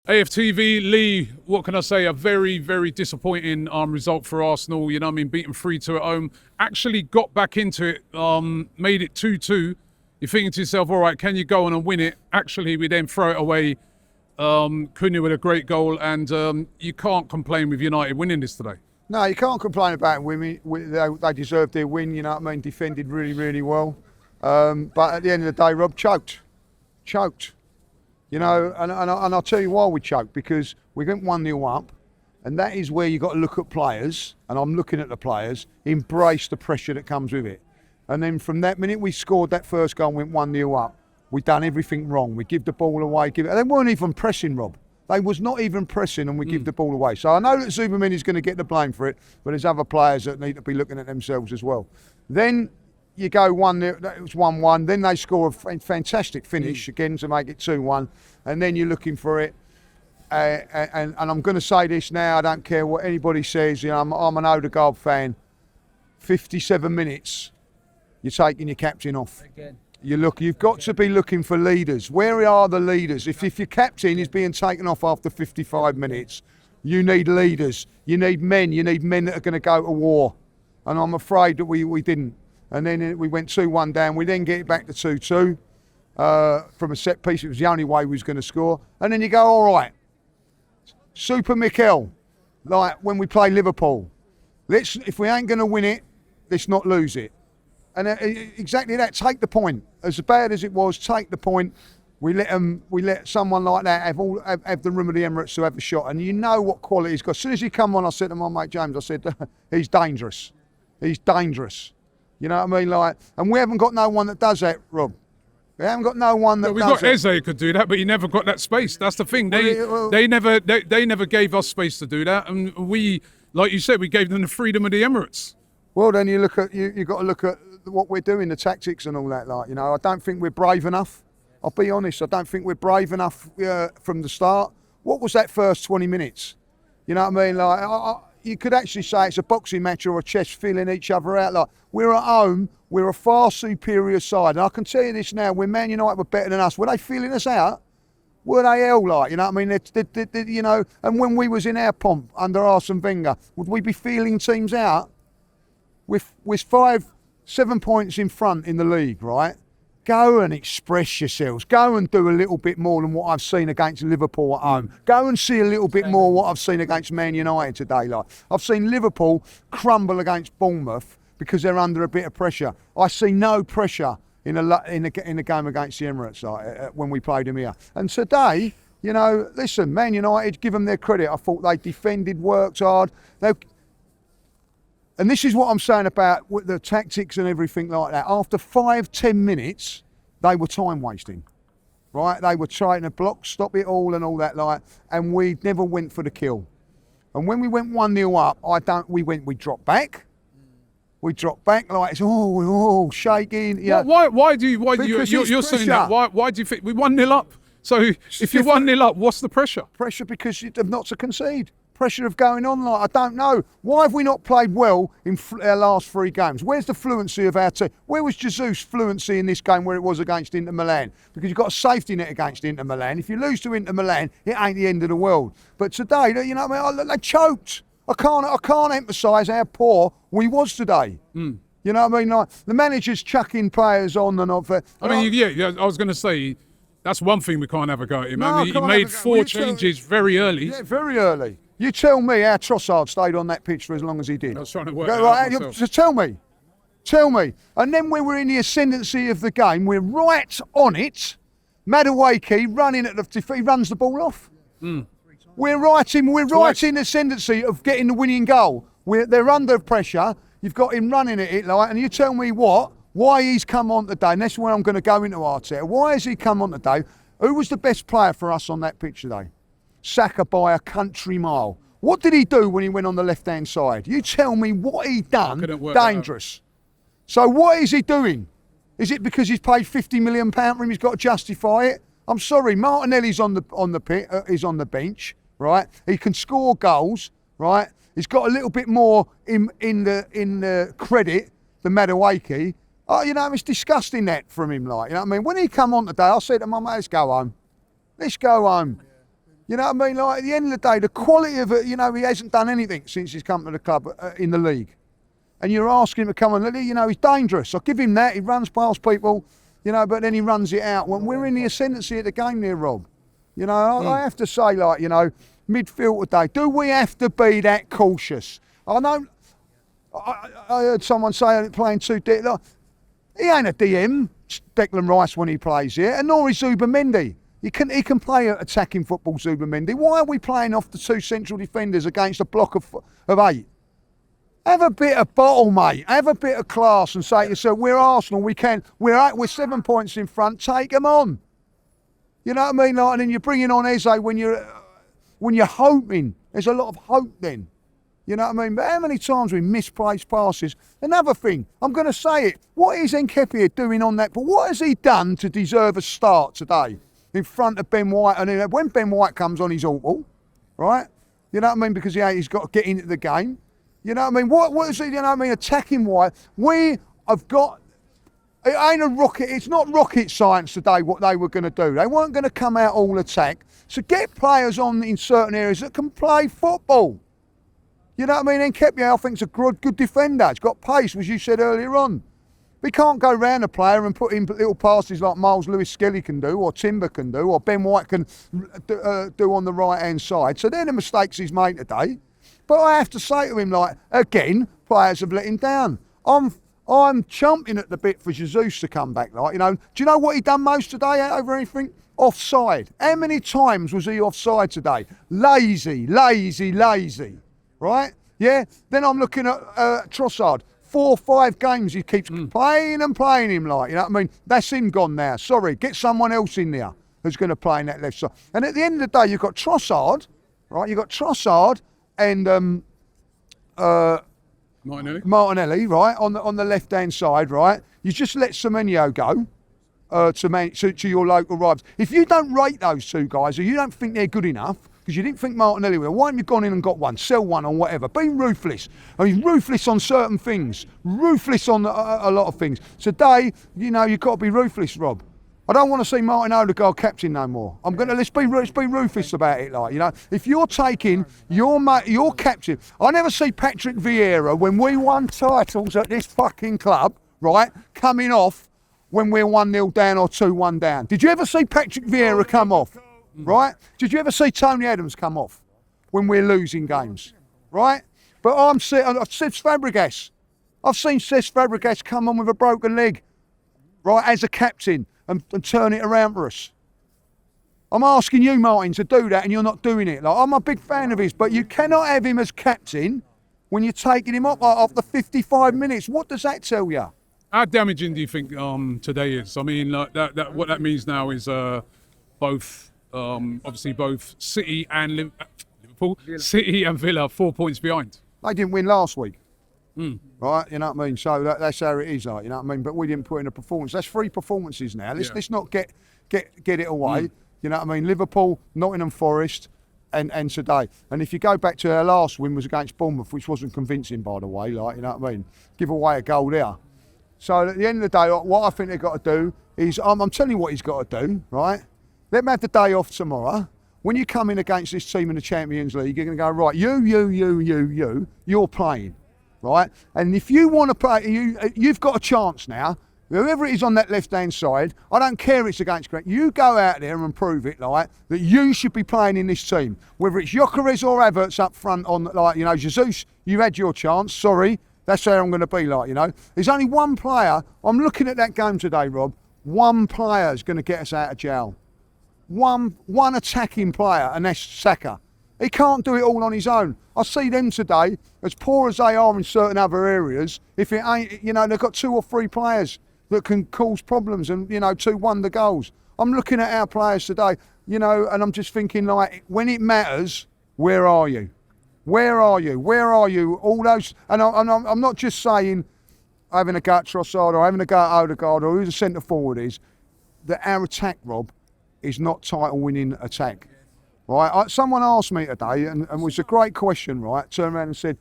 AFTV, Lee, what can I say? A very, very disappointing result for Arsenal. You know what I mean? Beaten 3-2 at home. Actually got back into it, made it 2-2. You're thinking to yourself, all right, can you go on and win it? Actually, we then throw it away. Cunha with a great goal, and you can't complain with United winning this today. No, you can't complain about winning. They deserved their win, you know what I mean? Defended really, really well. But at the end of the day, Rob, choked. You know, and I'll tell you why we choked, because we went 1-0 up, and that is where you got to look at players, and I'm looking at the players, embrace the pressure that comes with it. And then from that minute we scored that first goal and went 1-0 up, we done everything wrong. We give the ball away, they weren't even pressing, Rob. They was not even pressing, and we give the ball away. So I know that Zuberman is going to get the blame for it, but there's other players that need to be looking at themselves as well. Then you go 1-0, it was 1-1, then they score a fantastic finish again to make it 2-1, and then you're looking for it. And I'm going to say this now, I don't care what anybody says, you know, I'm an Odegaard fan. 57 minutes, you're taking your captain off. Again. You've got to be looking for leaders. Where are the leaders? If your captain is being taken off after 55 minutes, you need leaders. You need men that are going to go to war. And I'm afraid that we didn't. And then we went 2-1 down. We then get it back to 2-2 from a set piece. It was the only way we was going to score. And then you go, all right, Super Mikel, like when we play Liverpool, if we ain't going to win it, let's not lose it. And exactly that, take the point. As bad as it was, take the point. We let someone like that have the room of the Emirates to have a shot. And you know what quality he's got. As soon as he come on, I said to my mate James, I said, he's dangerous. He's dangerous. You know what I mean? Like, and we haven't got no one that does that, Rob. We haven't got no one that does that. We've got Eze who could do that, but he never got that space. That's the thing. They never gave us space to do that. And we, like you said, we gave them the freedom of the Emirates. Well, then you got to look at what we're doing, the tactics and all that. Like, you know, I don't think we're brave enough. I'll be honest. I don't think we're brave enough from the start. What was that first 20 minutes? You know what I mean? Like, you could actually say it's a boxing match or a chess feeling each other out. Like, we're at home, we're a far superior side. And I can tell you this now, when Man United were better than us, were they feeling us out? Were they hell like? You know what I mean? You know, and when we was in our pomp under Arsene Wenger, would we be feeling teams out? With 7 points in front in the league, right? Go and express yourselves. Go and do a little bit more than what I've seen against Liverpool at home. Go and see a little bit more what I've seen against Man United today. Like, I've seen Liverpool crumble against Bournemouth because they're under a bit of pressure. I see no pressure in the game against the Emirates when we played them here. And today, you know, listen, Man United, give them their credit. I thought they defended, worked hard. And this is what I'm saying about the tactics and everything like that. After 5-10 minutes, they were time wasting, right? They were trying to block, stop it all and all that, like, and we never went for the kill. And when we went 1-0 up, we dropped back. We dropped back like it's shaking. Yeah. Why do you? You're saying that? Why do you think we 1-0 up? So if you're 1-0 up, what's the pressure? Pressure because of not to concede. Pressure of going on, like, I don't know. Why have we not played well in our last 3 games? Where's the fluency of our team? Where was Jesus' fluency in this game where it was against Inter Milan? Because you've got a safety net against Inter Milan. If you lose to Inter Milan, it ain't the end of the world. But today, you know what I mean? They choked. I can't emphasise how poor we was today. You know what I mean? Like, the manager's chucking players on and off. I was going to say, that's one thing we can't have a go at him. No, I mean, he made 4 changes very early. Yeah, very early. You tell me how Trossard stayed on that pitch for as long as he did. I was trying to work out myself. So tell me. And then when we're in the ascendancy of the game, we're right on it. Madueke running at he runs the ball off. We're right in the ascendancy of getting the winning goal. They're under pressure. You've got him running at it, like, and you tell me why he's come on today. And that's where I'm going to go into Arteta. Why has he come on today? Who was the best player for us on that pitch today? Saka by a country mile. What did he do when he went on the left-hand side? You tell me what he done. Dangerous. So what is he doing? Is it because he's paid £50 million for him? He's got to justify it. I'm sorry, Martinelli's on the bench, right? He can score goals, right? He's got a little bit more in the credit than Madueke. You know, it's disgusting that from him, like, you know what I mean? When he come on today, I said to my mate, let's go home. You know what I mean? Like, at the end of the day, the quality of it, you know, he hasn't done anything since he's come to the club in the league. And you're asking him to come on, you know, he's dangerous. I'll give him that. He runs past people, you know, but then he runs it out. When we're in the ascendancy of the game there, Rob, you know, I have to say, like, you know, midfield today, do we have to be that cautious? I know, I heard someone say playing two deep. Like, he ain't a DM, Declan Rice, when he plays here, and nor is Zubimendi. He can play attacking football, Zubimendi. Why are we playing off the two central defenders against a block of 8? Have a bit of bottle, mate. Have a bit of class and say to yourself, we're Arsenal, we're 7 points in front, take them on. You know what I mean? Like, and then you're bringing on Eze when you're hoping. There's a lot of hope then. You know what I mean? But how many times we misplaced passes? Another thing, I'm going to say it. What is Nketiah doing on that? But what has he done to deserve a start today in front of Ben White? And when Ben White comes on, he's awful, right? You know what I mean? Because he's got to get into the game. You know what I mean? What is it, you know what I mean, attacking White? We have got, it ain't a rocket, it's not rocket science today what they were going to do. They weren't going to come out all attack. So get players on in certain areas that can play football. You know what I mean? Nketiah, I think, is a good defender. He's got pace, as you said earlier on. We can't go round a player and put in little passes like Miles Lewis-Skelly can do, or Timber can do, or Ben White can do on the right-hand side. So they're the mistakes he's made today. But I have to say to him, like, again, players have let him down. I'm chomping at the bit for Jesus to come back, like, you know. Do you know what he done most today over anything? Offside. How many times was he offside today? Lazy, right? Yeah? Then I'm looking at Trossard. 4 or 5 games he keeps playing him, like, you know what I mean? That's him gone now. Sorry, get someone else in there who's going to play in that left side. And at the end of the day, you've got Trossard, right? You've got Trossard and Martinelli, right, on the left-hand side, right? You just let Semenyo go to your local rivals. If you don't rate those two guys, or you don't think they're good enough, because you didn't think Martinelli will, why haven't you gone in and got one? Sell one or whatever. Be ruthless. I mean, ruthless on certain things. Ruthless on a lot of things. Today, you know, you've got to be ruthless, Rob. I don't want to see Martin Odegaard captain no more. Let's be ruthless about it, like, you know. If you're taking your captain, I never see Patrick Vieira when we won titles at this fucking club, right, coming off when we're 1-0 down or 2-1 down. Did you ever see Patrick Vieira come off, right? Did you ever see Tony Adams come off when we're losing games, right? But I've seen Cesc Fabregas come on with a broken leg, right, as a captain. And turn it around for us. I'm asking you, Martin, to do that, and you're not doing it. Like, I'm a big fan of his, but you cannot have him as captain when you're taking him up after 55 minutes. What does that tell you? How damaging do you think today is? I mean, like, what that means now is obviously both City and Liverpool, City and Villa 4 points behind. They didn't win last week. Right, you know what I mean? So that's how it is, like, you know what I mean? But we didn't put in a performance. That's 3 performances now. Let's not get it away. You know what I mean? Liverpool, Nottingham Forest, and today. And if you go back to our last win was against Bournemouth, which wasn't convincing, by the way, like, you know what I mean? Give away a goal there. So at the end of the day, what I think they've got to do is, I'm telling you what he's got to do, right? Let him have the day off tomorrow. When you come in against this team in the Champions League, you're going to go, right, you're playing. Right, and if you want to play, you've got a chance now. Whoever it is on that left-hand side, I don't care if it's against Greg. You go out there and prove it, like, that you should be playing in this team. Whether it's Gyökeres or Havertz up front on, like, you know, Jesus, you had your chance. Sorry, that's how I'm going to be, like, you know. There's only one player. I'm looking at that game today, Rob. One player is going to get us out of jail. One attacking player, and that's Saka. He can't do it all on his own. I see them today, as poor as they are in certain other areas, if it ain't, you know, they've got 2 or 3 players that can cause problems and, you know, 2 wonder goals. I'm looking at our players today, you know, and I'm just thinking, like, when it matters, where are you? Where are you? Where are you? All those, and I'm not just saying having a go at Trossard or having a go at Odegaard or who the centre forward is, that our attack, Rob, is not title-winning attack. Right, someone asked me today, and it was a great question, right? Turned around and said,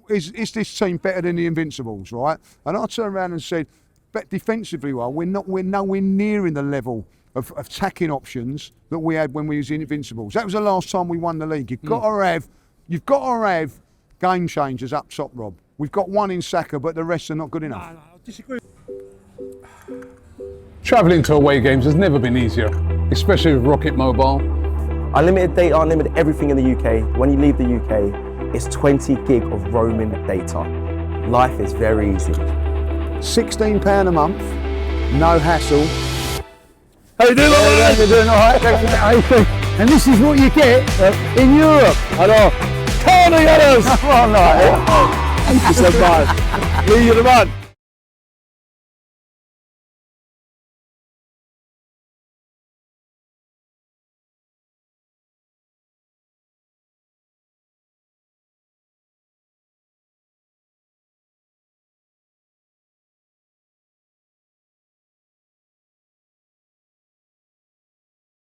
is this team better than the Invincibles, right? And I turned around and said, but defensively, well, we're nowhere near in the level of attacking options that we had when we was in Invincibles. That was the last time we won the league. You've got to have game changers up top, Rob. We've got one in Saka, but the rest are not good enough. I disagree. Travelling to away games has never been easier, especially with Rocket Mobile. Unlimited data, unlimited everything in the UK. When you leave the UK, it's 20 gig of roaming data. Life is very easy. £16 a month, no hassle. How you doing? You're doing all right. And this is what you get in Europe. I know. Come on, the others. Come on, Thank you so much. You're the man.